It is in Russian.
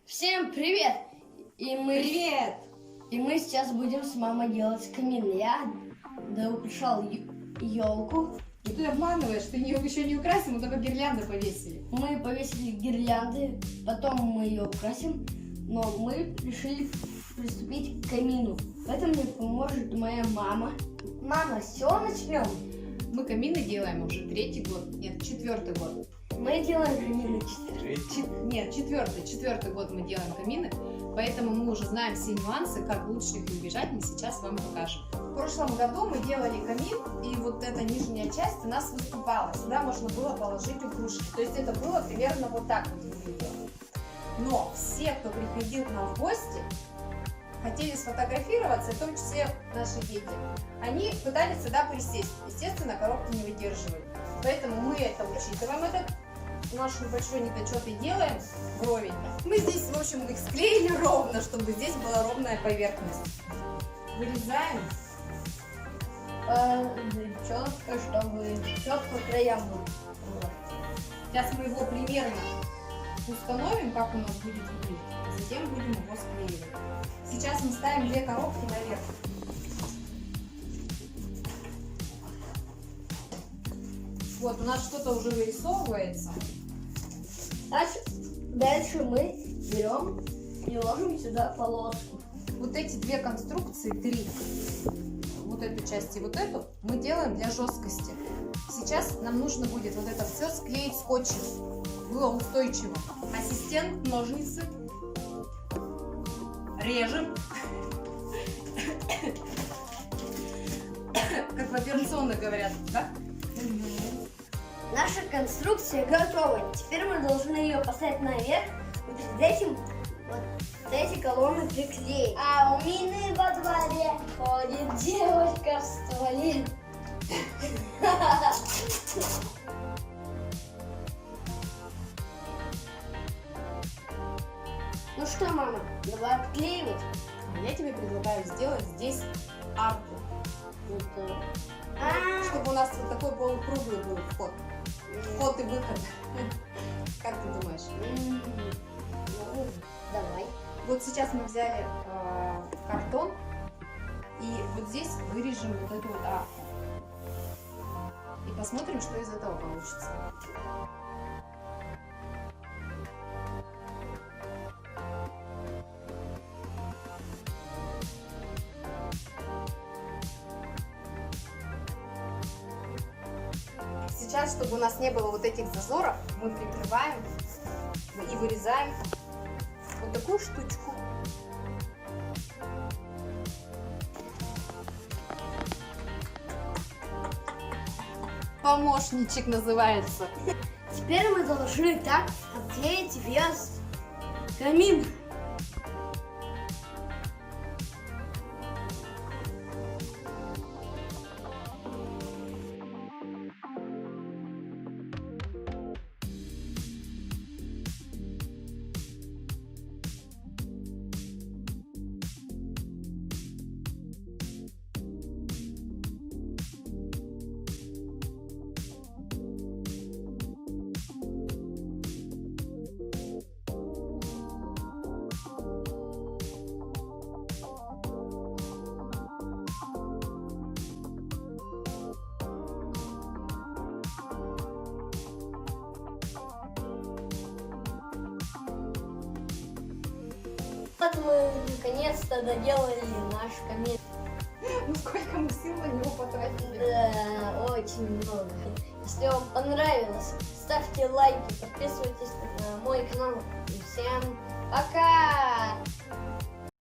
Всем привет! Привет! И мы сейчас будем с мамой делать камин. Я украшал елку. Ты обманываешь, ты ее еще не украсил, мы только гирлянды повесили. Мы повесили гирлянды, потом мы ее украсим, но мы решили приступить к камину. В этом мне поможет моя мама. Мама, все, начнем? Мы камины делаем уже 3-й год, нет, 4-й год. Мы делаем камины Четвертый год мы делаем камины, поэтому мы уже знаем все нюансы, как лучше их избежать, мы сейчас вам покажем. В прошлом году мы делали камин, и вот эта нижняя часть у нас выступала, сюда можно было положить игрушки, то есть это было примерно вот так вот выглядело. Но все, кто приходил к нам в гости, хотели сфотографироваться, в том числе наши дети, они пытались сюда присесть, естественно, коробки не выдерживают, поэтому мы это учитываем, наш небольшой недочет и делаем вровень. Мы здесь, в общем, их склеили ровно, чтобы здесь была ровная поверхность. Вырезаем. четко, чтобы четко по краям было. Сейчас мы его примерно установим, как у нас будет выглядеть, а затем будем его склеивать. Сейчас мы ставим 2 коробки наверх. Вот, у нас что-то уже вырисовывается. Дальше мы берем и ложим сюда полоску. Вот эти 2 конструкции, 3, вот эту часть и вот эту, мы делаем для жесткости. Сейчас нам нужно будет вот это все склеить скотчем. Было устойчиво. Ассистент, ножницы. Режем. Как в операционной говорят, да? Наша конструкция готова. Теперь мы должны ее поставить наверх. И перед этим вот эти колонны приклеить. А у меня во дворе ходит девочка в туалет. Ну что, мама, давай обклеивать. Я тебе предлагаю сделать здесь арку. Чтобы у нас вот такой полукруглый был вход. Вход и выход. Как ты думаешь? Ну, давай. Вот сейчас мы взяли картон и вот здесь вырежем вот эту вот арку. И посмотрим, что из этого получится. Сейчас, чтобы у нас не было вот этих зазоров, мы прикрываем и вырезаем вот такую штучку. Помощничек называется. Теперь мы должны так обклеить вес камин. Вот мы наконец-то доделали наш камин. Ну сколько мы сил на него потратили. Да, очень много. Если вам понравилось, ставьте лайки, подписывайтесь на мой канал. И всем пока!